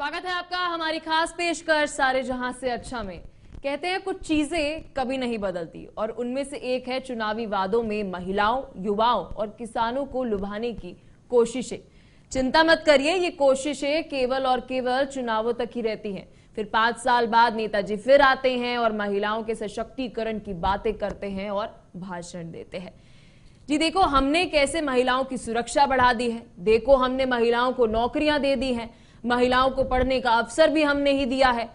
स्वागत है आपका हमारी खास पेशकश सारे जहां से अच्छा में। कहते हैं कुछ चीजें कभी नहीं बदलती और उनमें से एक है चुनावी वादों में महिलाओं, युवाओं और किसानों को लुभाने की कोशिशें। चिंता मत करिए, ये कोशिशें केवल और केवल चुनावों तक ही रहती हैं। फिर 5 साल बाद नेताजी फिर आते हैं और महिलाओं के सशक्तिकरण की बातें करते हैं और भाषण देते हैं। जी देखो, हमने कैसे महिलाओं की सुरक्षा बढ़ा दी है, देखो हमने महिलाओं को नौकरियां दे दी हैं, महिलाओं को पढ़ने का अवसर भी हमने ही दिया है।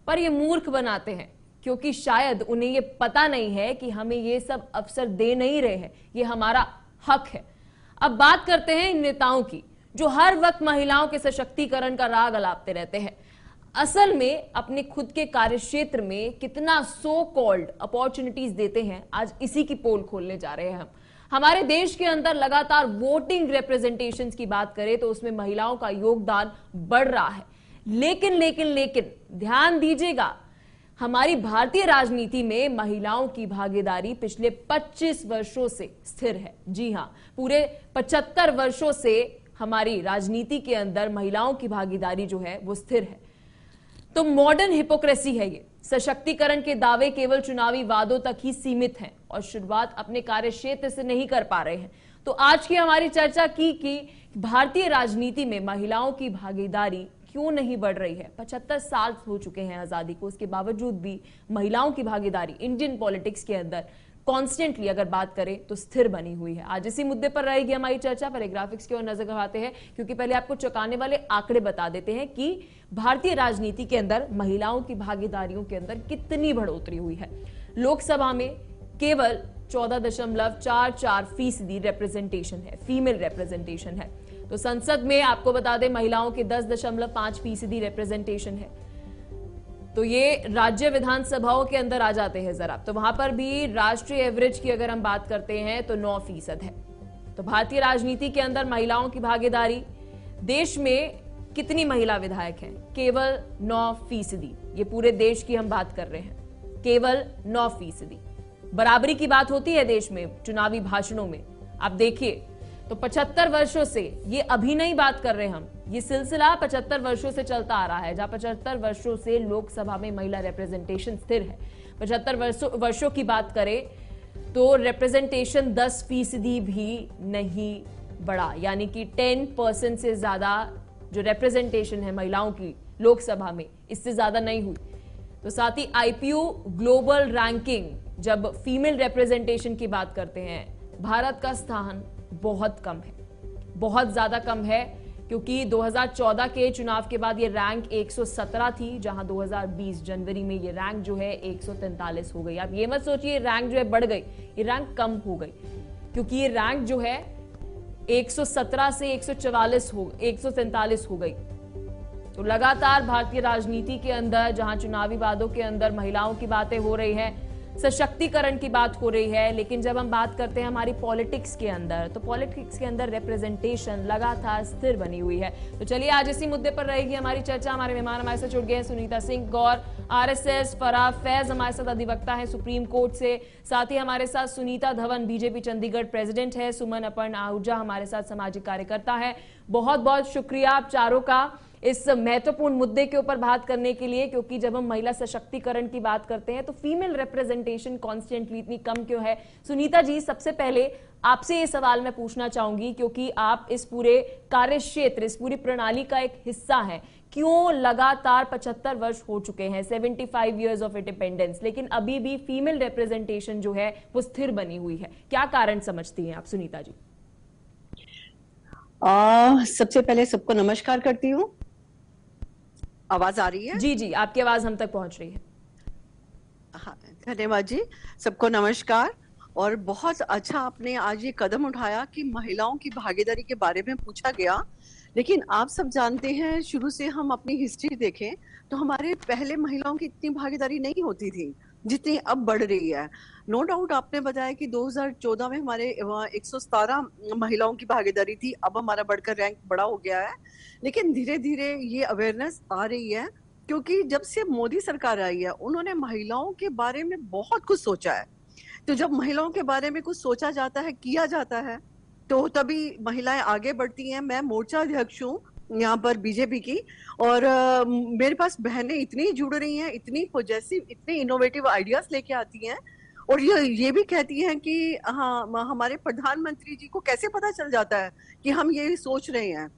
पर ये मूर्ख बनाते हैं क्योंकि शायद उन्हें ये पता नहीं है कि हमें ये सब अवसर दे नहीं रहे हैं, ये हमारा हक है। अब बात करते हैं इन नेताओं की जो हर वक्त महिलाओं के सशक्तिकरण का राग अलापते रहते हैं। असल में अपने खुद के कार्यक्षेत्र में कितना सो कॉल्ड अपॉर्चुनिटीज देते हैं, आज इसी की पोल खोलने जा रहे हैं हम। हमारे देश के अंदर लगातार वोटिंग रिप्रेजेंटेशन की बात करें तो उसमें महिलाओं का योगदान बढ़ रहा है। लेकिन ध्यान दीजिएगा, हमारी भारतीय राजनीति में महिलाओं की भागीदारी पिछले 25 वर्षों से स्थिर है। जी हां, पूरे 75 वर्षों से हमारी राजनीति के अंदर महिलाओं की भागीदारी जो है वो स्थिर है। तो मॉडर्न हिपोक्रेसी है ये। सशक्तिकरण के दावे केवल चुनावी वादों तक ही सीमित हैं और शुरुआत अपने कार्यक्षेत्र से नहीं कर पा रहे हैं। तो आज की हमारी चर्चा की कि भारतीय राजनीति में महिलाओं की भागीदारी क्यों नहीं बढ़ रही है। 75 साल हो चुके हैं आजादी को, उसके बावजूद भी महिलाओं की भागीदारी इंडियन पॉलिटिक्स के अंदर कॉन्स्टेंटली अगर बात करें तो स्थिर बनी हुई है। आज इसी मुद्दे पर रहेगी हमारी चर्चा। पर एक ग्राफिक्स की ओर नजर गवाते हैं क्योंकि पहले आपको चौंकाने वाले आंकड़े बता देते हैं कि भारतीय राजनीति के अंदर महिलाओं की भागीदारियों के अंदर कितनी बढ़ोतरी हुई है। लोकसभा में केवल 14.44% रिप्रेजेंटेशन है, फीमेल रिप्रेजेंटेशन है। तो संसद में आपको बता दें महिलाओं के 10.5% रिप्रेजेंटेशन है। तो ये राज्य विधानसभाओं के अंदर आ जाते हैं जरा, तो वहां पर भी राष्ट्रीय एवरेज की अगर हम बात करते हैं तो 9% है। तो भारतीय राजनीति के अंदर महिलाओं की भागीदारी, देश में कितनी महिला विधायक हैं? केवल 9%। ये पूरे देश की हम बात कर रहे हैं, केवल 9%। बराबरी की बात होती है देश में चुनावी भाषणों में, आप देखिए। तो 75 वर्षों से, ये अभी नहीं बात कर रहे हम, ये सिलसिला 75 वर्षों से चलता आ रहा है, जहां 75 वर्षों से लोकसभा में महिला रिप्रेजेंटेशन स्थिर है। 75 वर्षों की बात करें तो रिप्रेजेंटेशन 10% भी नहीं बढ़ा, यानी कि 10% से ज्यादा जो रिप्रेजेंटेशन है महिलाओं की लोकसभा में, इससे ज्यादा नहीं हुई। तो साथ ही आईपीयू ग्लोबल रैंकिंग, जब फीमेल रिप्रेजेंटेशन की बात करते हैं, भारत का स्थान बहुत कम है, बहुत ज्यादा कम है, क्योंकि 2014 के चुनाव के बाद ये रैंक 117 थी, जहां 2020 जनवरी में ये रैंक जो है 143 हो गई। आप ये मत सोचिए रैंक जो है बढ़ गई, ये रैंक कम हो गई, क्योंकि ये रैंक जो है 117 से 143 हो गई। तो लगातार भारतीय राजनीति के अंदर जहां चुनावी वादों के अंदर महिलाओं की बातें हो रही है, सशक्तिकरण की बात हो रही है, लेकिन जब हम बात करते हैं हमारी पॉलिटिक्स के अंदर, तो पॉलिटिक्स के अंदर रिप्रेजेंटेशन लगातार स्थिर बनी हुई है। तो चलिए आज इसी मुद्दे पर रहेगी हमारी चर्चा। हमारे मेहमान हमारे साथ जुड़ गए हैं सुनीता सिंह गौर, आरएसएस, फराह फैज हमारे साथ अधिवक्ता है सुप्रीम कोर्ट से, साथ ही हमारे साथ सुनीता धवन बीजेपी चंडीगढ़ प्रेसिडेंट है, सुमन अपर्णा आहूजा हमारे साथ सामाजिक कार्यकर्ता है। बहुत बहुत शुक्रिया आप चारों का इस महत्वपूर्ण मुद्दे के ऊपर बात करने के लिए, क्योंकि जब हम महिला सशक्तिकरण की बात करते हैं तो फीमेल रिप्रेजेंटेशन कॉन्स्टेंटली इतनी कम क्यों है? सुनीता जी, सबसे पहले आपसे ये सवाल मैं पूछना चाहूंगी, क्योंकि आप इस पूरे कार्यक्षेत्र, इस पूरी प्रणाली का एक हिस्सा हैं। क्यों लगातार 75 वर्ष हो चुके हैं, 75 ईयर्स ऑफ इंडिपेंडेंस, लेकिन अभी भी फीमेल रिप्रेजेंटेशन जो है वो स्थिर बनी हुई है? क्या कारण समझती हैं आप सुनीता जी? सबसे पहले सबको नमस्कार करती हूँ। आवाज आ रही है? जी जी, आपकी आवाज हम तक पहुंच रही है। हाँ, धन्यवाद जी, सबको नमस्कार। और बहुत अच्छा आपने आज ये कदम उठाया कि महिलाओं की भागीदारी के बारे में पूछा गया। लेकिन आप सब जानते हैं, शुरू से हम अपनी हिस्ट्री देखें तो हमारे पहले महिलाओं की इतनी भागीदारी नहीं होती थी जितनी अब बढ़ रही है। नो डाउट आपने बताया कि 2014 में हमारे 117 महिलाओं की भागीदारी थी, अब हमारा बढ़कर रैंक बड़ा हो गया है। लेकिन धीरे धीरे ये अवेयरनेस आ रही है, क्योंकि जब से मोदी सरकार आई है उन्होंने महिलाओं के बारे में बहुत कुछ सोचा है। तो जब महिलाओं के बारे में कुछ सोचा जाता है, किया जाता है, तो तभी महिलाएं आगे बढ़ती हैं। मैं मोर्चा अध्यक्ष हूँ यहाँ पर बीजेपी की। और मेरे पास बहनें इतनी जुड़ रही हैं, इतनी पॉजिटिव, इतने इनोवेटिव आइडियाज लेके आती हैं, और ये भी कहती हैं कि हाँ, हमारे प्रधानमंत्री जी को कैसे पता चल जाता है कि हम ये सोच रहे हैं।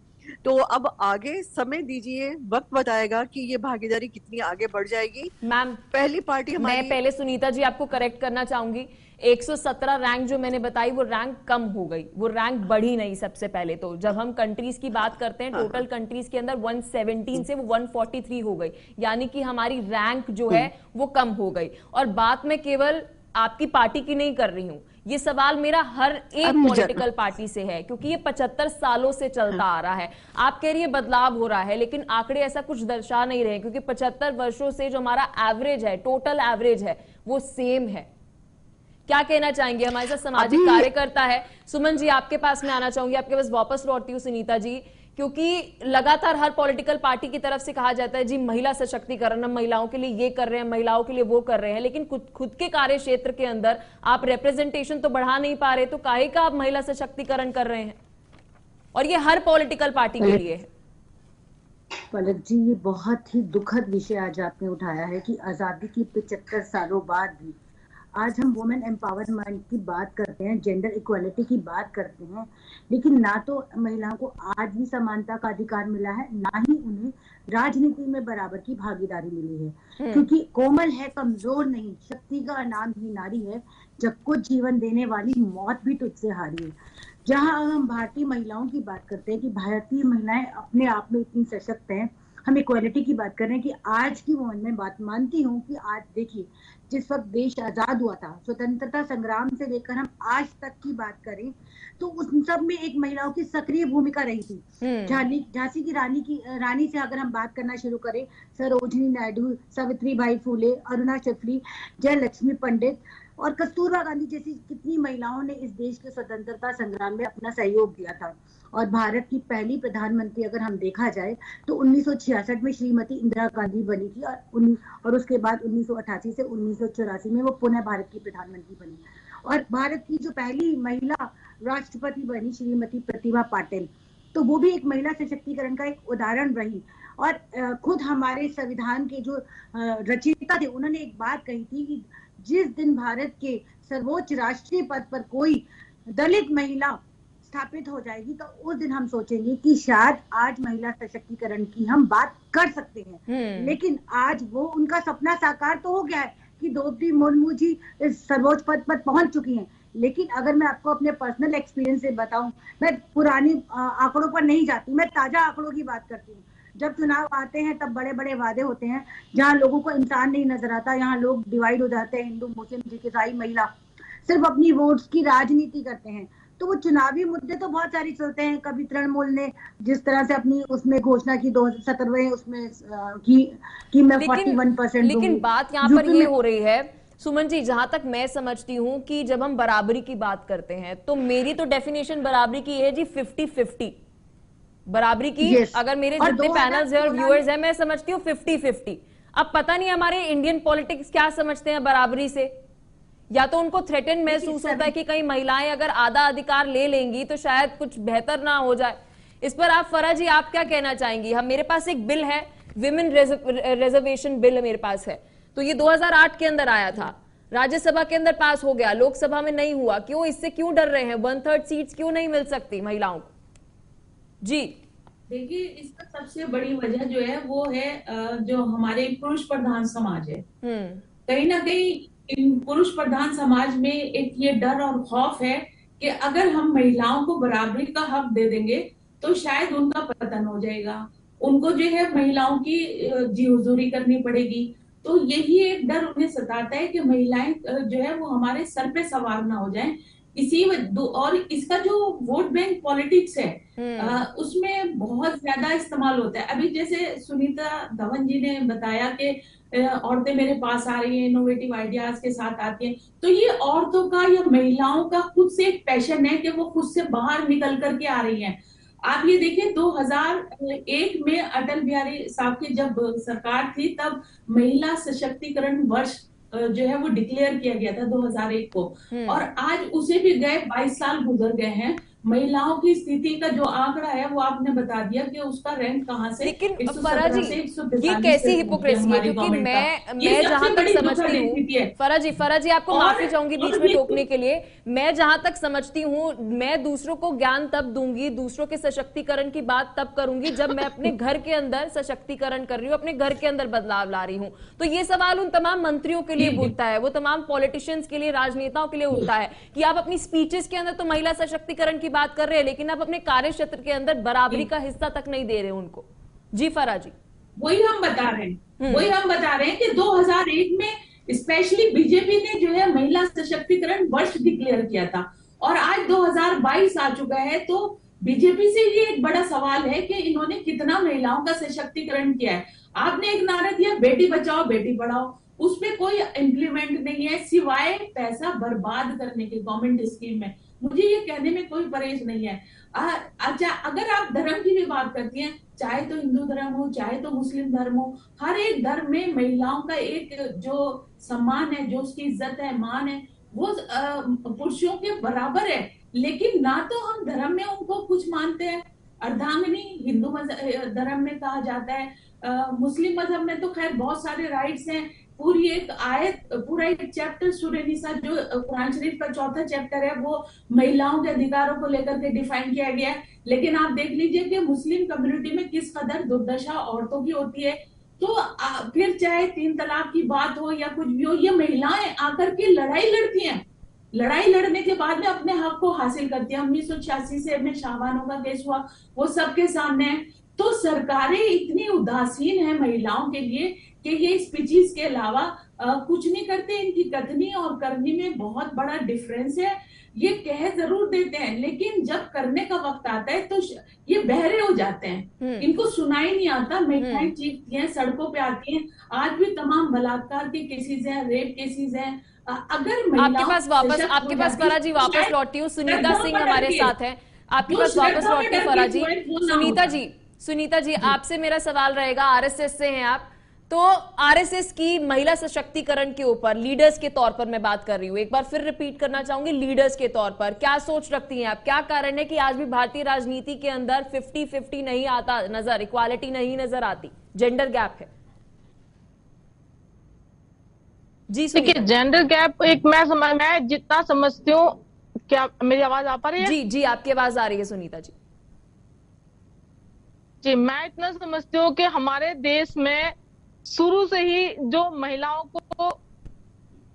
तो अब आगे समय दीजिए, वक्त बताएगा कि ये भागीदारी कितनी आगे बढ़ जाएगी। मैम, पहली पार्टी हमारी, मैं पहले सुनीता जी आपको करेक्ट करना चाहूंगी। 117 रैंक जो मैंने बताई वो रैंक कम हो गई, वो रैंक बढ़ी नहीं। सबसे पहले तो जब हम कंट्रीज की बात करते हैं, टोटल कंट्रीज के अंदर 117 से वो 143 हो गई, यानी कि हमारी रैंक जो है वो कम हो गई। और बात मैं केवल आपकी पार्टी की नहीं कर रही हूं, ये सवाल मेरा हर एक पॉलिटिकल पार्टी से है, क्योंकि ये 75 सालों से चलता आ रहा है। आप कह रही है बदलाव हो रहा है, लेकिन आंकड़े ऐसा कुछ दर्शा नहीं रहे, क्योंकि 75 वर्षों से जो हमारा एवरेज है, टोटल एवरेज है, वो सेम है। क्या कहना चाहेंगे? हमारे साथ सामाजिक कार्यकर्ता है सुमन जी, आपके पास मैं आना चाहूंगी, आपके पास वापस लौटती हूँ सुनीता जी, क्योंकि लगातार हर पॉलिटिकल पार्टी की तरफ से कहा जाता है जी महिला सशक्तिकरण, हम महिलाओं के लिए ये कर रहे हैं, महिलाओं के लिए वो कर रहे हैं, लेकिन खुद के कार्य क्षेत्र के अंदर आप रिप्रेजेंटेशन तो बढ़ा नहीं पा रहे, तो काहे का आप महिला सशक्तिकरण कर रहे हैं? और ये हर पॉलिटिकल पार्टी के लिए है। पलक जी, ये बहुत ही दुखद विषय आज आपने उठाया है कि आजादी की 75 सालों बाद भी आज हम वुमेन एम्पावरमेंट की बात करते हैं, जेंडर इक्वालिटी की बात करते हैं, लेकिन ना तो महिलाओं को आज भी समानता का अधिकार मिला है, ना ही उन्हें राजनीति में बराबर की भागीदारी मिली है। क्योंकि कोमल है, कमजोर नहीं, शक्ति का नाम ही नारी है, जब कुछ जीवन देने वाली मौत भी तुझसे हारी है। जहां हम भारतीय महिलाओं की बात करते हैं कि भारतीय महिलाएं अपने आप में इतनी सशक्त हैं, हम इक्वालिटी की बात कर रहे हैं कि आज की वोमेन में बात मानती हूँ कि आज देखिए, जिस वक्त देश आजाद हुआ था, स्वतंत्रता संग्राम से लेकर हम आज तक की बात करें तो उन सब में एक महिलाओं की सक्रिय भूमिका रही थी। झांसी की रानी से अगर हम बात करना शुरू करें, सरोजिनी नायडू, सावित्री बाई फुले, अरुणा शफरी, जयलक्ष्मी पंडित और कस्तूरबा गांधी जैसी कितनी महिलाओं ने इस देश के स्वतंत्रता संग्राम में अपना सहयोग दिया था। और भारत की पहली प्रधानमंत्री अगर हम देखा जाए तो 1966 में श्रीमती इंदिरा गांधी बनी थी, और उसके बाद 1988 से 1984 में वो पुनः भारत की प्रधानमंत्री बनी। और भारत की जो पहली महिला राष्ट्रपति बनी श्रीमती प्रतिभा पाटिल, तो वो भी एक महिला सशक्तिकरण का एक उदाहरण रही। और खुद हमारे संविधान के जो रचयिता थे, उन्होंने एक बात कही थी कि जिस दिन भारत के सर्वोच्च राष्ट्रीय पद पर कोई दलित महिला स्थापित हो जाएगी, तो उस दिन हम सोचेंगे कि शायद आज महिला सशक्तिकरण की हम बात कर सकते हैं। लेकिन आज वो उनका सपना साकार तो हो गया है कि द्रौपदी मुर्मू जी इस सर्वोच्च पद पर पहुंच चुकी हैं। लेकिन अगर मैं आपको अपने पर्सनल एक्सपीरियंस से बताऊं, मैं पुरानी आंकड़ों पर नहीं जाती, मैं ताजा आंकड़ों की बात करती हूँ। जब चुनाव आते हैं तब बड़े बड़े वादे होते हैं, जहाँ लोगों को इंसान नहीं नजर आता, यहाँ लोग डिवाइड हो जाते हैं, हिंदू, मुस्लिम, सिख, ईसाई, महिला, सिर्फ अपनी वोट्स की राजनीति करते हैं। तो वो चुनावी मुद्दे तो बहुत सारे चलते हैं। कभी तृणमूल ने जिस तरह से अपनी उसमें घोषणा की 2017 उसमें कि मैं 41%, लेकिन बात यहाँ पर ये हो रही है सुमन जी, जहां तक मैं समझती हूँ कि जब हम बराबरी की बात करते हैं तो मेरी तो डेफिनेशन बराबरी की है जी 50-50 बराबरी की। अगर मेरे जितने पैनल्स है और व्यूअर्स है, मैं समझती हूँ 50-50। अब पता नहीं हमारे इंडियन पॉलिटिक्स क्या समझते हैं बराबरी से, या तो उनको थ्रेटन महसूस होता है कि कहीं महिलाएं अगर आधा अधिकार ले लेंगी तो शायद कुछ बेहतर ना हो जाए। इस पर आप फरा जी, आप क्या कहना चाहेंगी? हम मेरे पास एक बिल है, विमेन रिजर्वेशन बिल मेरे पास है, तो ये 2008 के अंदर आया था, राज्यसभा के अंदर पास हो गया, लोकसभा में नहीं हुआ। क्यों? इससे क्यों डर रहे हैं? 1/3 सीट्स क्यों नहीं मिल सकती महिलाओं को? जी देखिए, इसका सबसे बड़ी वजह जो है वो है जो हमारे पुरुष प्रधान समाज है। कहीं ना कहीं इन पुरुष प्रधान समाज में एक ये डर और खौफ है कि अगर हम महिलाओं को बराबरी का हक दे देंगे तो शायद उनका पतन हो जाएगा, उनको जो है महिलाओं की जी हुजूरी करनी पड़ेगी। तो यही एक डर उन्हें सताता है कि महिलाएं जो है वो हमारे सर पे सवार ना हो जाएं। और इसका जो वोट बैंक पॉलिटिक्स है उसमें बहुत ज्यादा इस्तेमाल होता है। अभी जैसे सुनीता धवन जी ने बताया कि औरतें मेरे पास आ रही हैं, इनोवेटिव आइडियाज के साथ आती हैं, तो ये औरतों का या महिलाओं का खुद से एक पैशन है कि वो खुद से बाहर निकल करके आ रही हैं। आप ये देखिए, 2001 में अटल बिहारी साहब की जब सरकार थी तब महिला सशक्तिकरण वर्ष जो है वो डिक्लेयर किया गया था 2001 को, और आज उसे भी गए 22 साल गुजर गए हैं। महिलाओं की स्थिति का जो आंकड़ा है वो आपने बता दिया कि उसका रैंक कहाँ से, लेकिन 117 फराह जी, से ये 143 कैसी पे हिपोक्रेसी है? क्योंकि मैं जहां तक समझती हूँ, फराह जी आपको माफी चाहूंगी बीच में टोकने के लिए, मैं जहां तक समझती हूँ, मैं दूसरों को ज्ञान तब दूंगी, दूसरों के सशक्तिकरण की बात तब करूंगी जब मैं अपने घर के अंदर सशक्तिकरण कर रही हूँ, अपने घर के अंदर बदलाव ला रही हूँ। तो ये सवाल उन तमाम मंत्रियों के लिए उठता है, वो तमाम पॉलिटिशियंस के लिए, राजनेताओं के लिए उठता है कि आप अपनी स्पीचेस के अंदर तो महिला सशक्तिकरण की बात कर रहे हैं, लेकिन आप अपने कार्य क्षेत्र के अंदर बराबरी का हिस्सा तक नहीं दे रहे उनको। जी फराह जी। वही हम बता रहे हैं कि 2001 में स्पेशली बीजेपी ने जो है महिला सशक्तिकरण वर्ष डिक्लेयर किया था, और आज 2022 आ चुका है, तो बीजेपी से ये एक बड़ा सवाल है कि इन्होंने कितना महिलाओं का सशक्तिकरण किया है। आपने एक नारा दिया बेटी बचाओ बेटी पढ़ाओ, उस पर कोई इम्प्लीमेंट नहीं है सिवाय पैसा बर्बाद करने के गवर्नमेंट स्कीम में। मुझे ये कहने में कोई परहेज नहीं है। अच्छा, अगर आप धर्म की भी बात करती हैं, चाहे तो हिंदू धर्म हो चाहे तो मुस्लिम धर्म हो, हर एक धर्म में महिलाओं का एक जो सम्मान है, जो उसकी इज्जत है, मान है, वो पुरुषों के बराबर है। लेकिन ना तो हम धर्म में उनको कुछ मानते हैं, अर्धांगिनी हिंदू धर्म में कहा जाता है, मुस्लिम मजहब में तो खैर बहुत सारे राइट्स हैं, पूरी एक आयत, पूरा एक चैप्टर सूरह निसा जो कुरान शरीफ का चौथा चैप्टर है वो महिलाओं के अधिकारों को लेकर के डिफाइन किया गया है। लेकिन आप देख लीजिए कि मुस्लिम कम्युनिटी में किस कदर दुर्दशा औरतों की होती है। तो फिर चाहे 3 तलाक की बात हो या कुछ भी हो, ये महिलाएं आकर के लड़ाई लड़ती हैं, लड़ाई लड़ने के बाद में अपने हक को हासिल करती है। 1986 से में शाहबानों का केस हुआ, वो सबके सामने है। तो सरकारें इतनी उदासीन है महिलाओं के लिए कि ये स्पीचेस के अलावा कुछ नहीं करते। इनकी कथनी और करनी में बहुत बड़ा डिफरेंस है। ये कह जरूर देते हैं, लेकिन जब करने का वक्त आता है तो ये बहरे हो जाते हैं, इनको सुनाई नहीं आता। महिलाएं चीखती हैं, सड़कों पे आती हैं। आज भी तमाम बलात्कार के केसेस हैं, रेप केसेस हैं। अगर आपके पास फराह जी वापस लौटी हूँ, सुनीता सिंह हमारे साथ हैं, आपके पास वापस लौटते फराह जी। सुनीता जी आपसे मेरा सवाल रहेगा, आरएसएस से हैं आप, तो आरएसएस की महिला सशक्तिकरण के ऊपर लीडर्स के तौर पर मैं बात कर रही हूँ, एक बार फिर रिपीट करना चाहूंगी, लीडर्स के तौर पर क्या सोच रखती हैं आप? क्या कारण है कि आज भी भारतीय राजनीति के अंदर 50-50 नहीं आता नजर, इक्वालिटी नहीं नजर आती, जेंडर गैप है? जी देखिए, जेंडर गैप एक मैं जितना समझती हूँ, क्या मेरी आवाज आ पा रही है? जी आपकी आवाज आ रही है सुनीता जी। जी, मैं इतना समझती हूँ कि हमारे देश में शुरू से ही जो महिलाओं को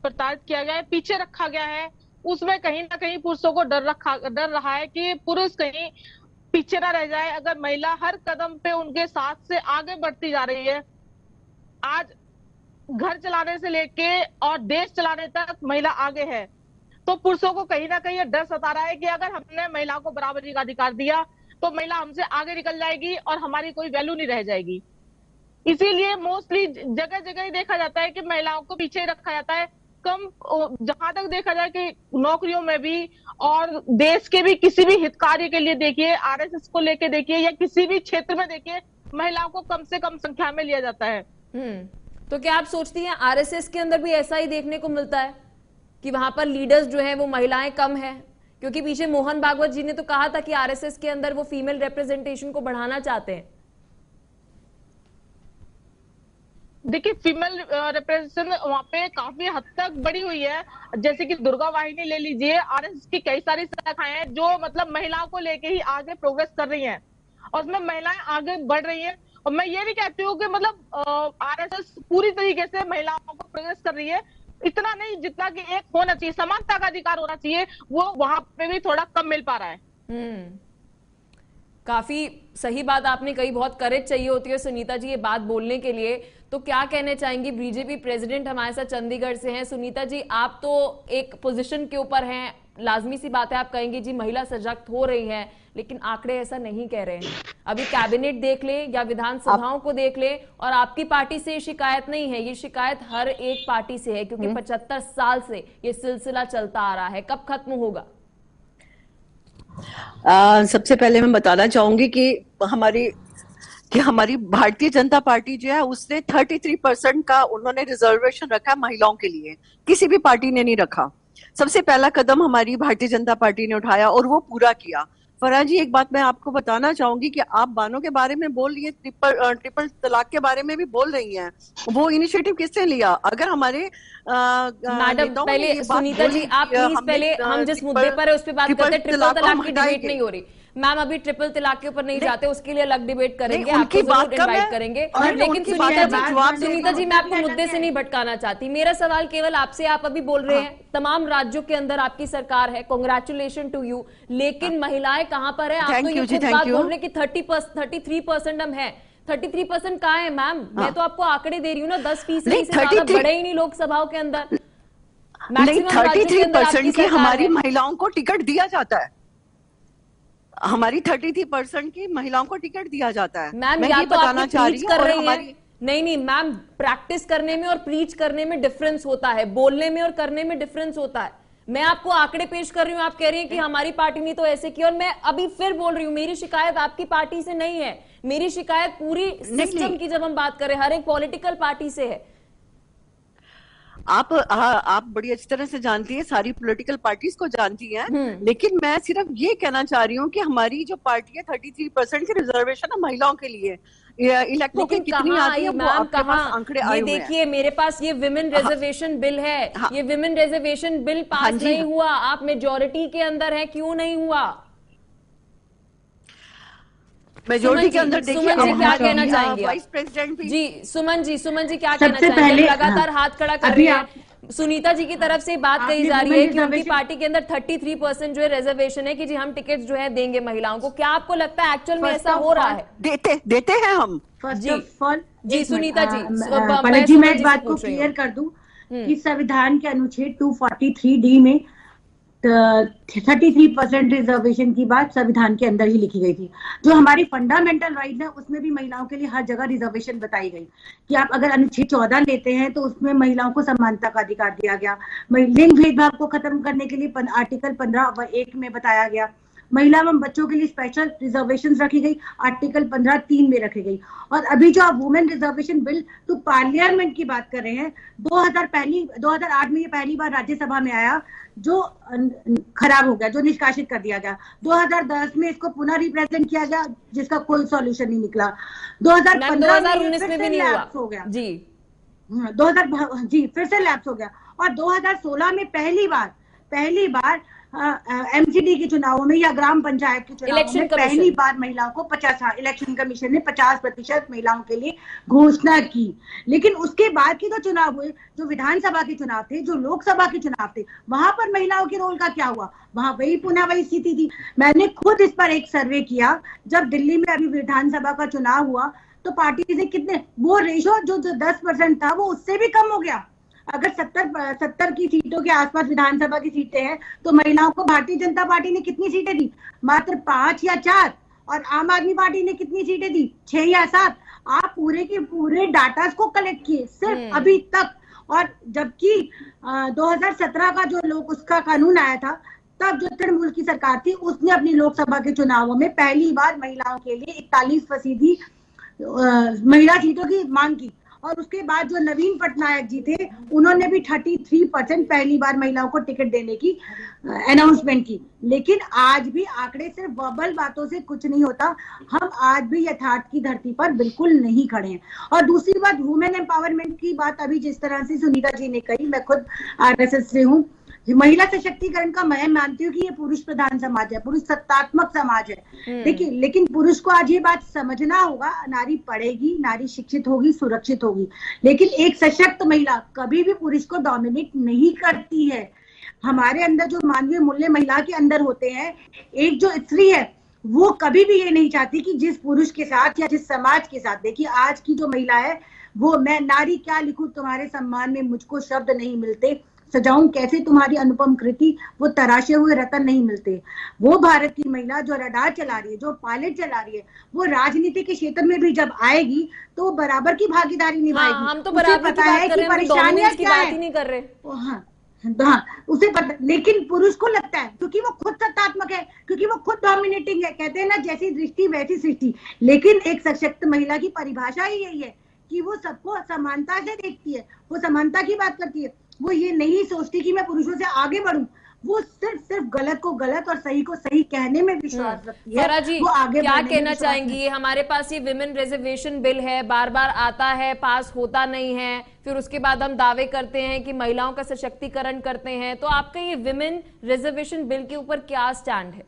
प्रताड़ित किया गया है, पीछे रखा गया है, उसमें कहीं ना कहीं पुरुषों को डर रहा है कि पुरुष कहीं पीछे ना रह जाए। अगर महिला हर कदम पे उनके साथ से आगे बढ़ती जा रही है, आज घर चलाने से लेके और देश चलाने तक महिला आगे है, तो पुरुषों को कहीं ना कहीं ये डर सता रहा है कि अगर हमने महिला को बराबरी का अधिकार दिया तो महिला हमसे आगे निकल जाएगी और हमारी कोई वैल्यू नहीं रह जाएगी। इसीलिए मोस्टली जगह जगह ही देखा जाता है कि महिलाओं को पीछे रखा जाता है। कम जहां तक देखा जाए कि नौकरियों में भी और देश के भी किसी भी हित कार्य के लिए देखिए, आरएसएस को लेके देखिए या किसी भी क्षेत्र में देखिए, महिलाओं को कम से कम संख्या में लिया जाता है। तो क्या आप सोचती हैं आरएसएस के अंदर भी ऐसा ही देखने को मिलता है कि वहां पर लीडर्स जो है वो महिलाएं कम है? क्योंकि पीछे मोहन भागवत जी ने तो कहा था कि आरएसएस के अंदर वो फीमेल रिप्रेजेंटेशन को बढ़ाना चाहते हैं। देखिए, फीमेल रिप्रेजेंटेशन वहाँ पे काफी हद तक बढ़ी हुई है। जैसे कि दुर्गा वाहिनी ले लीजिए, आरएसएस की कई सारी शाखाएं हैं जो मतलब महिलाओं को लेके ही आगे प्रोग्रेस कर रही हैं और उसमें महिलाएं आगे बढ़ रही हैं। और मैं ये भी कहती हूँ कि मतलब आरएसएस पूरी तरीके से महिलाओं को प्रोग्रेस कर रही है, इतना नहीं जितना कि एक होना चाहिए, समानता का अधिकार होना चाहिए, वो वहां पे भी थोड़ा कम मिल पा रहा है। काफी सही बात आपने कही, बहुत करेज चाहिए होती है सुनीता जी ये बात बोलने के लिए। तो क्या कहने चाहेंगी? बीजेपी प्रेसिडेंट हमारे साथ चंडीगढ़ से हैं। सुनीता जी, आप तो एक पोजीशन के ऊपर हैं, लाजमी सी बात है आप कहेंगे जी महिला सशक्त हो रही हैं, लेकिन आंकड़े ऐसा नहीं कह रहे हैं। अभी कैबिनेट देख ले या विधानसभाओं को देख ले, और आपकी पार्टी से ये शिकायत नहीं है, ये शिकायत हर एक पार्टी से है, क्योंकि 75 साल से ये सिलसिला चलता आ रहा है। कब खत्म होगा? सबसे पहले मैं बताना चाहूंगी कि हमारी भारतीय जनता पार्टी जो है उसने 33% का उन्होंने रिजर्वेशन रखा महिलाओं के लिए, किसी भी पार्टी ने नहीं रखा। सबसे पहला कदम हमारी भारतीय जनता पार्टी ने उठाया और वो पूरा किया। फराह जी, एक बात मैं आपको बताना चाहूंगी कि आप बानों के बारे में बोल रही है, ट्रिपल तलाक के बारे में भी बोल रही हैं। वो इनिशिएटिव किसने लिया? अगर हमारे मैडम पहले सुनीता जी आप प्लीज पहले हम जिस मुद्दे पर है उस पर बात करते हैं, ट्रिपल तलाक की डिबेट नहीं हो रही मैम। अभी ट्रिपल तलाक के ऊपर नहीं जाते, उसके लिए अलग डिबेट करेंगे, आपको जरूर इनवाइट करेंगे। लेकिन सुनीता जी मैं आपको मुद्दे से नहीं भटकाना चाहती। मेरा सवाल केवल आपसे, आप अभी बोल रहे हैं तमाम राज्यों के अंदर आपकी सरकार है, कांग्रेचुलेशन टू यू, लेकिन महिलाएं कहां पर है? आप तो ये खुद बात बोल रहे हैं कि 33% हम है। 33% कहाँ है मैम? मैं तो आपको आंकड़े दे रही हूँ ना, 10% से ज्यादा बढ़े ही नहीं लोकसभाओं के अंदर। 33% की हमारी महिलाओं को टिकट दिया जाता है। हमारी 33% की महिलाओं को टिकट दिया जाता है। मैम या तो आप प्रीच कर रही हैं, नहीं मैम, प्रैक्टिस करने में और प्रीच करने में डिफरेंस होता है, बोलने में और करने में डिफरेंस होता है। मैं आपको आंकड़े पेश कर रही हूँ, आप कह रही हैं कि हमारी पार्टी ने तो ऐसे किया, और मैं अभी फिर बोल रही हूँ मेरी शिकायत आपकी पार्टी से नहीं है, मेरी शिकायत पूरी सिस्टम की जब हम बात करें हर एक पॉलिटिकल पार्टी से है। आप बड़ी अच्छी तरह से जानती हैं, सारी पॉलिटिकल पार्टीज को जानती हैं, लेकिन मैं सिर्फ ये कहना चाह रही हूँ कि हमारी जो पार्टी है 33% की रिजर्वेशन है महिलाओं के लिए। इलेक्ट्रो की कितनी आती है वो आपके पास आंकड़े आए हुए हैं। देखिए मेरे पास ये विमेन रिजर्वेशन बिल है, ये विमेन रिजर्वेशन बिल पास नहीं हुआ, आप मेजोरिटी के अंदर है, क्यों नहीं हुआ? मेजोरिटी के अंदर देखिए, सुमन जी क्या कहना चाहेंगे? वाइस प्रेसिडेंट भी जी सुमन जी क्या कहना चाहेंगे? लगातार हाथ खड़ा कर रही है सुनीता जी की तरफ से बात कही जा रही है कि उनकी पार्टी के अंदर 33% जो है रिजर्वेशन है कि जी हम टिकट जो है देंगे महिलाओं को। क्या आपको लगता है एक्चुअल में ऐसा हो रहा है? देते हैं हम। जी सुनीता जी, मैं इस बात को क्लियर कर दूं कि संविधान के अनुच्छेद 243D में 33% रिजर्वेशन की बात संविधान के अंदर ही लिखी गई थी। जो हमारी फंडामेंटल राइट है उसमें भी महिलाओं के लिए हर जगह रिजर्वेशन बताई गई कि आप अगर अनुच्छेद 14 लेते हैं तो उसमें महिलाओं को समानता का अधिकार दिया गया। लिंग भेदभाव को खत्म करने के लिए आर्टिकल 15(1) में बताया गया। महिला एवं बच्चों के लिए स्पेशल रिजर्वेशन रखी गई, आर्टिकल 15(3) में रखी गई। और अभी जो आप वुमेन रिजर्वेशन बिल तो पार्लियामेंट की बात कर रहे हैं, 2008 में ये पहली बार राज्यसभा में आया, जो खराब हो गया, जो निष्कासित कर दिया गया। 2010 में इसको पुनः रिप्रेजेंट किया गया, जिसका कोई सॉल्यूशन नहीं निकला। 2019 में भी नहीं हुआ हो गया जी। 2000 जी फिर से लैप्स हो गया। और 2016 में पहली बार एमसीडी के चुनावों में या ग्राम पंचायत के चुनावों में पहली बार महिलाओं को 50, इलेक्शन कमीशन ने 50% महिलाओं के लिए घोषणा की। लेकिन उसके बाद के जो चुनाव हुए, जो विधानसभा के चुनाव थे, जो लोकसभा के चुनाव थे, वहां पर महिलाओं के रोल का क्या हुआ? वहां पुनः वही स्थिति थी। मैंने खुद इस पर एक सर्वे किया, जब दिल्ली में अभी विधानसभा का चुनाव हुआ तो पार्टी से कितने वो रेशो जो 10% था वो उससे भी कम हो गया। अगर 70 की सीटों के आसपास विधानसभा की सीटें हैं तो महिलाओं को भारतीय जनता पार्टी ने कितनी सीटें दी? मात्र 5 या 4। और आम आदमी पार्टी ने कितनी सीटें दी? 6 या 7। आप पूरे के पूरे डाटा को कलेक्ट किए सिर्फ अभी तक। और जबकि 2017 का जो उसका कानून आया था, तब जो तृणमूल की सरकार थी उसने अपनी लोकसभा के चुनावों में पहली बार महिलाओं के लिए 41% महिला सीटों की मांग की। और उसके बाद जो नवीन पटनायक जी थे उन्होंने भी 33% पहली बार महिलाओं को टिकट देने की अनाउंसमेंट की। लेकिन आज भी आंकड़े सिर्फ वर्बल बातों से कुछ नहीं होता, हम आज भी यथार्थ की धरती पर बिल्कुल नहीं खड़े हैं। और दूसरी बात, वुमेन एम्पावरमेंट की बात अभी जिस तरह से सुनीता जी ने कही, मैं खुद आरएसएस से हूँ। महिला सशक्तिकरण का मैं मानती हूँ कि ये पुरुष प्रधान समाज है, पुरुष सत्तात्मक समाज है। देखिए, लेकिन पुरुष को आज ये बात समझना होगा, नारी पढ़ेगी, नारी शिक्षित होगी, सुरक्षित होगी, लेकिन एक सशक्त महिला कभी भी पुरुष को डोमिनेट नहीं करती है। हमारे अंदर जो मानवीय मूल्य महिला के अंदर होते हैं, एक जो स्त्री है वो कभी भी ये नहीं चाहती कि जिस पुरुष के साथ या जिस समाज के साथ, देखिए आज की जो महिला है वो, मैं नारी क्या लिखूं तुम्हारे सम्मान में, मुझको शब्द नहीं मिलते, सजाऊं कैसे तुम्हारी अनुपम कृति, वो तराशे हुए रतन नहीं मिलते। वो भारत की महिला जो रडार चला रही है, जो पायलट चला रही है, वो राजनीति के क्षेत्र में भी जब आएगी तो बराबर की भागीदारी निभाएगी। हम तो बराबर की बात कर रहे हैं, परेशानियां क्या है नहीं कर रहे। हाँ, उसे पता। लेकिन पुरुष को लगता है, क्योंकि वो खुद सत्तात्मक है, क्योंकि वो खुद डोमिनेटिंग है, कहते हैं ना जैसी दृष्टि वैसी सृष्टि। लेकिन एक सशक्त महिला की परिभाषा ही यही है कि वो सबको समानता से देखती है, वो समानता की बात करती है। वो ये नहीं सोचती कि मैं पुरुषों से आगे बढ़ूं, वो सिर्फ गलत को गलत और सही को सही कहने में विश्वास रखती है। फराह जी, वो आगे क्या कहना चाहेंगी? हमारे पास ये विमेन रिजर्वेशन बिल है, बार बार आता है, पास होता नहीं है, फिर उसके बाद हम दावे करते हैं कि महिलाओं का सशक्तिकरण करते हैं, तो आपका ये विमेन रिजर्वेशन बिल के ऊपर क्या स्टैंड है?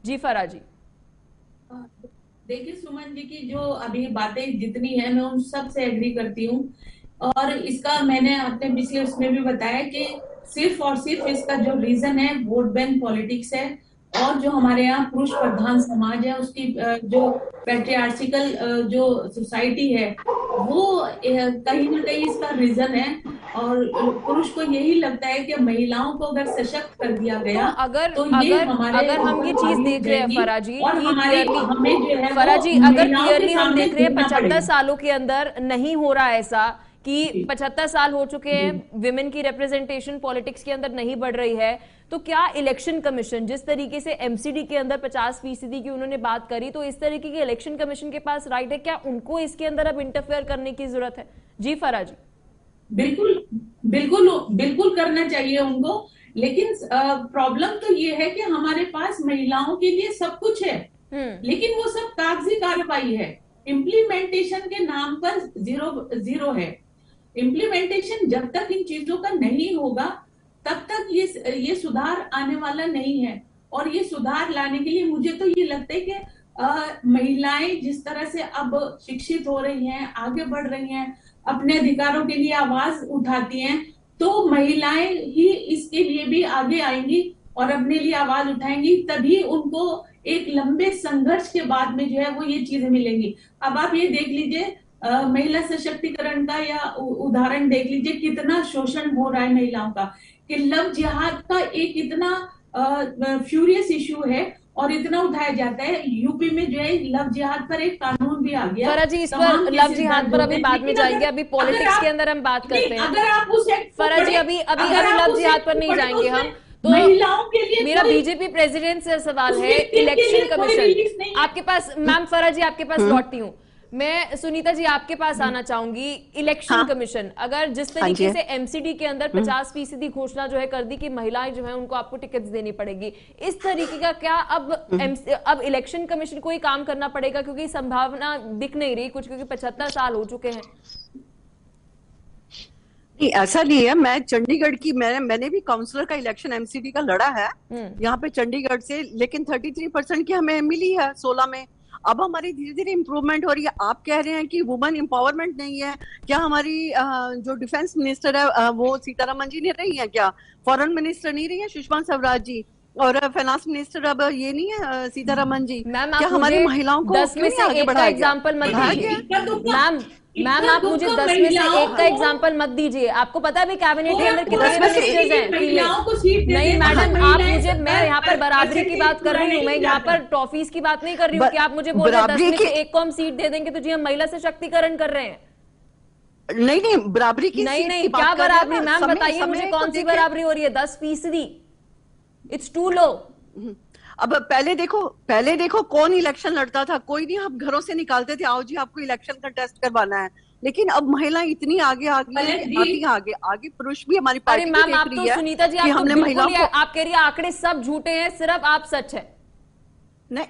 जी फराह जी। देखिए सुमन जी की जो अभी बातें जितनी है मैं उन सब से एग्री करती हूँ, और इसका मैंने अपने पिछले उसमें भी बताया कि सिर्फ और सिर्फ इसका जो रीजन है वोट बैंक पॉलिटिक्स है, और जो हमारे यहाँ पुरुष प्रधान समाज है उसकी जो पैट्रियार्चिकल जो सोसाइटी है वो कहीं ना कहीं इसका रीजन है। और पुरुष को यही लगता है कि महिलाओं को अगर सशक्त कर दिया गया तो अगर हमारे अगर हम ये चीज देख रहे हैं फराह जी, और हमें जो है फराह जी अगर क्लियरली हम देख रहे हैं 75 सालों के अंदर नहीं हो रहा ऐसा कि 75 साल हो चुके हैं, विमेन की रिप्रेजेंटेशन पॉलिटिक्स के अंदर नहीं बढ़ रही है, तो क्या इलेक्शन कमीशन जिस तरीके से एमसीडी के अंदर 50% की उन्होंने बात करी, तो इस तरीके की इलेक्शन कमीशन के पास राइट है, क्या उनको इसके अंदर अब इंटरफेयर करने की जरूरत है? जी फराह जी। बिल्कुल बिल्कुल बिल्कुल करना चाहिए उनको, लेकिन प्रॉब्लम तो ये है कि हमारे पास महिलाओं के लिए सब कुछ है, लेकिन वो सब कागजी कार्रवाई है, इम्प्लीमेंटेशन के नाम पर जीरो है। इम्प्लीमेंटेशन जब तक इन चीजों का नहीं होगा तब तक ये सुधार आने वाला नहीं है। और ये सुधार लाने के लिए मुझे तो ये लगता है कि महिलाएं जिस तरह से अब शिक्षित हो रही हैं, आगे बढ़ रही हैं, अपने अधिकारों के लिए आवाज उठाती हैं, तो महिलाएं ही इसके लिए भी आगे आएंगी और अपने लिए आवाज उठाएंगी, तभी उनको एक लंबे संघर्ष के बाद में जो है वो ये चीजें मिलेंगी। अब आप ये देख लीजिए महिला सशक्तिकरण का या उदाहरण देख लीजिए, कितना शोषण हो रहा है महिलाओं का, कि लव जिहाद का एक इतना फ्यूरियस इश्यू है और इतना उठाया जाता है। यूपी में जो है लव जिहाद पर एक कानून भी आ गया। फराह जी इस पर लव जिहाद पर अभी बाद में जाएंगे, अभी पॉलिटिक्स के अंदर हम बात करते हैं। अगर आप उस फराह जी अभी लव जिहाद पर नहीं जाएंगे हम, तो महिलाओं के लिए मेरा बीजेपी प्रेसिडेंट से सवाल है, इलेक्शन कमीशन आपके पास, मैम फराह जी आपके पास लौटती हूँ मैं, सुनीता जी आपके पास आना चाहूंगी। इलेक्शन कमीशन अगर जिस तरीके से एमसीडी के अंदर 50% घोषणा जो है कर दी कि महिलाएं जो है उनको आपको टिकट्स देनी पड़ेगी, इस तरीके का क्या अब इलेक्शन कमीशन को ही काम करना पड़ेगा, क्योंकि संभावना दिख नहीं रही कुछ, क्योंकि 75 साल हो चुके हैं। नहीं ऐसा नहीं है, मैं चंडीगढ़ की मैंने भी काउंसलर का इलेक्शन एमसीडी का लड़ा है यहाँ पे चंडीगढ़ से, लेकिन 33% की हमें मिली है 16 में। अब हमारी धीरे धीरे इंप्रूवमेंट हो रही है। आप कह रहे हैं कि वुमेन एम्पावरमेंट नहीं है क्या? हमारी जो डिफेंस मिनिस्टर है वो सीतारमन जी नहीं रही है क्या? फॉरेन मिनिस्टर नहीं रही है सुषमा स्वराज जी? और फाइनेंस मिनिस्टर अब ये नहीं है सीतारमन जी? क्या हमारी महिलाओं को 10 में से एक का एग्जाम्पल मत दीजिए मैम आप मुझे 10 में से एक का एग्जांपल मत दीजिए। आपको पता है भी कैबिनेट के अंदर कितने मिनिस्टर्स हैं फीमेल? नहीं मैडम आप मुझे, मैं यहाँ पर बराबरी की बात कर रही हूँ, मैं यहाँ पर ट्रॉफीज की बात नहीं कर रही हूँ कि आप मुझे बोल रहे हैं 10 में से एक को हम सीट दे देंगे तो जी हम महिला सशक्तिकरण कर रहे हैं। नहीं बराबरी की नहीं क्या बराबरी मैम बताइए मुझे, कौन सी बराबरी हो रही है? 10%, इट्स टू लो। अब पहले देखो कौन इलेक्शन लड़ता था? कोई नहीं, हम घरों से निकालते थे, आओ जी आपको इलेक्शन का टेस्ट करवाना है। लेकिन अब महिलाएं इतनी आगे आगे पुरुष भी हमारी पार्टी देख रही है। आप तो सुनीता जी आप हमने महिलाओं को, आप कह रही है आंकड़े सब झूठे हैं, सिर्फ आप सच है। नहीं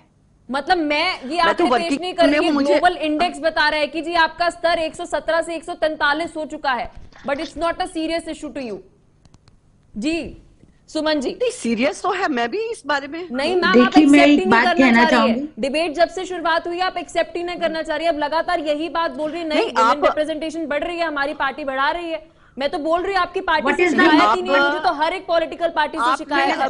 मतलब मैं ये आंकड़े पेश नहीं कर रही हूँ, ग्लोबल इंडेक्स बता रहा है कि जी आपका स्तर 117 से 143 हो चुका है, but it's not a serious issue to you. जी सुमन जी सीरियस तो है, मैं भी इस बारे में नहीं मैम आप एक्सेप्ट ही नहीं करना चाह रही है। डिबेट जब से शुरुआत हुई आप एक्सेप्ट ही नहीं करना चाह रही है, अब लगातार यही बात बोल रही है नहीं वुमेन रिप्रेजेंटेशन बढ़ रही है, हमारी पार्टी बढ़ा रही है। मैं तो बोल रही हूँ आपकी पार्टी से शिकायत ही नहीं है, मुझे तो हर एक पॉलिटिकल पार्टी से शिकायत है।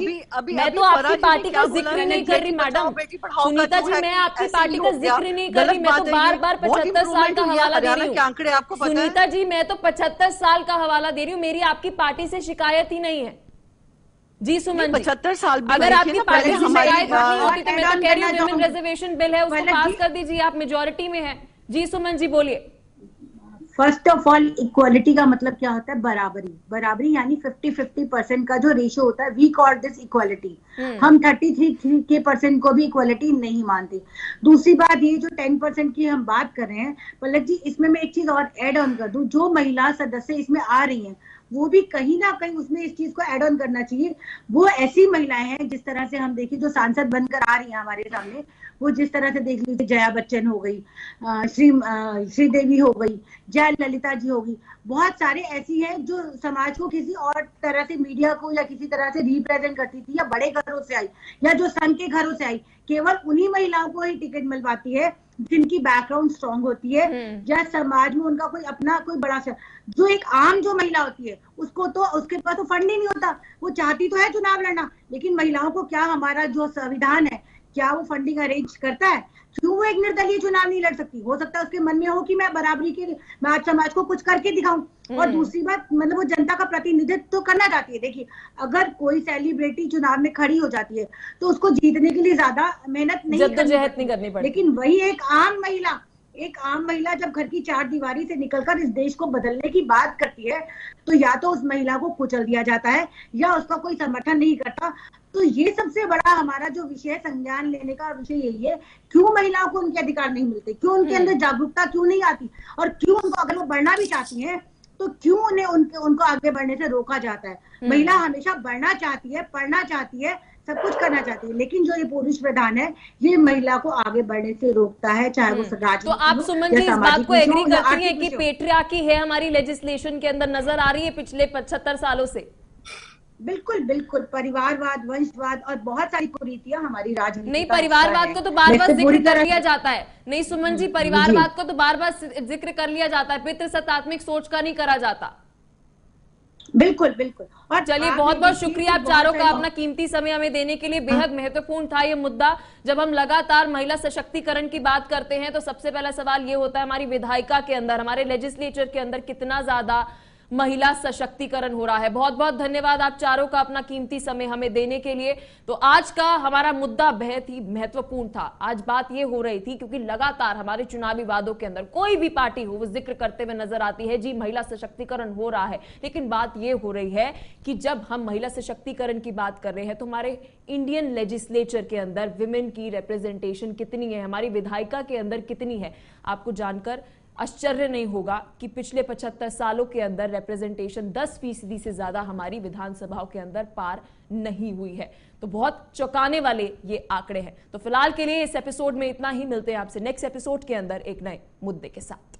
मैं तो आपकी पार्टी का जिक्र नहीं कर रही मैडम सुनीता जी, मैं आपकी पार्टी का जिक्र नहीं कर रही, मैं तो बार 75 साल का हवाला दे रही हूँ सुनीता जी, मैं तो 75 साल का हवाला दे रही हूँ, मेरी आपकी पार्टी से शिकायत ही नहीं है। जी सुमन 75 साल अगर आपकी पार्टी से शिकायत नहीं होती तो मैं तो कह रही हूँ विमेन रिजर्वेशन बिल है उसको पास कर दीजिए, आप मेजोरिटी में है। जी सुमन जी बोलिए। फर्स्ट ऑफ ऑल इक्वालिटी का मतलब क्या होता है? बराबरी यानी 50-50% का जो रेशियो होता है, वी कॉल दिस इक्वालिटी। हम 33% को भी इक्वालिटी नहीं मानते। दूसरी बात ये जो 10% की हम बात कर रहे हैं पलक जी, इसमें मैं एक चीज और ऐड ऑन कर दूं, जो महिला सदस्य इसमें आ रही हैं वो भी कहीं ना कहीं उसमें इस चीज को ऐड ऑन करना चाहिए। वो ऐसी महिलाएं हैं, जिस तरह से हम देखिए जो सांसद बनकर आ रही हैं हमारे सामने, वो जिस तरह से देख लीजिए, जया बच्चन हो गई, श्रीदेवी हो गई, जयललिता जी हो गई, बहुत सारे ऐसी हैं जो समाज को किसी और तरह से, मीडिया को या किसी तरह से रिप्रेजेंट करती थी, या बड़े घरों से आई या जो संघ के घरों से आई। केवल उन्हीं महिलाओं को ही टिकट मिल पाती है जिनकी बैकग्राउंड स्ट्रांग होती है, या समाज में उनका कोई अपना कोई बड़ा जो एक आम जो महिला होती है उसको तो, उसके पास तो फंड ही नहीं होता। वो चाहती तो है चुनाव लड़ना, लेकिन महिलाओं को क्या हमारा जो संविधान है क्या वो फंडिंग अरेंज करता है? क्यों वो एक निर्दलीय चुनाव नहीं लड़ सकती? हो सकता है उसके मन में हो कि मैं बराबरी के, मैं आज समाज को कुछ करके दिखाऊं। और दूसरी बात, मतलब वो जनता का प्रतिनिधित्व तो करना चाहती है। देखिए, अगर कोई सेलिब्रिटी चुनाव में खड़ी हो जाती है तो उसको जीतने के लिए ज्यादा मेहनत नहीं करनी पड़ती, लेकिन वही एक आम महिला जब घर की चार दीवारी से निकलकर इस देश को बदलने की बात करती है, तो या तो उस महिला को कुचल दिया जाता है या उसका कोई समर्थन नहीं करता। तो ये सबसे बड़ा हमारा जो विषय, संज्ञान लेने का विषय यही है, क्यों महिलाओं को उनके अधिकार नहीं मिलते, क्यों उनके अंदर जागरूकता क्यों नहीं आती, और क्यों उनको, अगर वो बढ़ना भी चाहती हैं तो क्यों उन्हें उनको आगे बढ़ने से रोका जाता है। महिला हमेशा बढ़ना चाहती है, पढ़ना चाहती है, सब कुछ करना चाहती है, लेकिन जो ये पुरुष प्रधान है ये महिला को आगे बढ़ने से रोकता है, चाहे वो राजनीति। तो आप सुमन जी इस बात को एग्री करती हैं कि पेट्रियार्की है हमारी लेजिस्लेशन के अंदर नजर आ रही है पिछले 75 सालों से? बिल्कुल बिल्कुल, परिवारवाद, वंशवाद और बहुत सारी कुरीतियां हमारी राजनीति। नहीं, परिवारवाद को तो बार बार जिक्र कर लिया जाता है। नहीं सुमन जी, परिवारवाद को तो बार बार जिक्र कर लिया जाता है, पितृसत्तात्मक सोच का नहीं करा जाता। बिल्कुल बिल्कुल। और चलिए, बहुत बहुत शुक्रिया आप चारों का अपना कीमती समय हमें देने के लिए। बेहद महत्वपूर्ण था ये मुद्दा। जब हम लगातार महिला सशक्तिकरण की बात करते हैं तो सबसे पहला सवाल ये होता है, हमारी विधायिका के अंदर, हमारे लेजिस्लेचर के अंदर कितना ज्यादा महिला सशक्तिकरण हो रहा है। बहुत बहुत धन्यवाद आप चारों का अपना कीमती समय हमें देने के लिए। तो आज का हमारा मुद्दा बेहद ही महत्वपूर्ण था। आज बात यह हो रही थी क्योंकि लगातार हमारे चुनावी वादों के अंदर कोई भी पार्टी हो वो जिक्र करते हुए नजर आती है, जी महिला सशक्तिकरण हो रहा है। लेकिन बात यह हो रही है कि जब हम महिला सशक्तिकरण की बात कर रहे हैं तो हमारे इंडियन लेजिस्लेचर के अंदर विमेन की रिप्रेजेंटेशन कितनी है, हमारी विधायिका के अंदर कितनी है। आपको जानकर आश्चर्य नहीं होगा कि पिछले 75 सालों के अंदर रिप्रेजेंटेशन 10% से ज्यादा हमारी विधानसभाओं के अंदर पार नहीं हुई है। तो बहुत चौंकाने वाले ये आंकड़े हैं। तो फिलहाल के लिए इस एपिसोड में इतना ही। मिलते हैं आपसे नेक्स्ट एपिसोड के अंदर एक नए मुद्दे के साथ।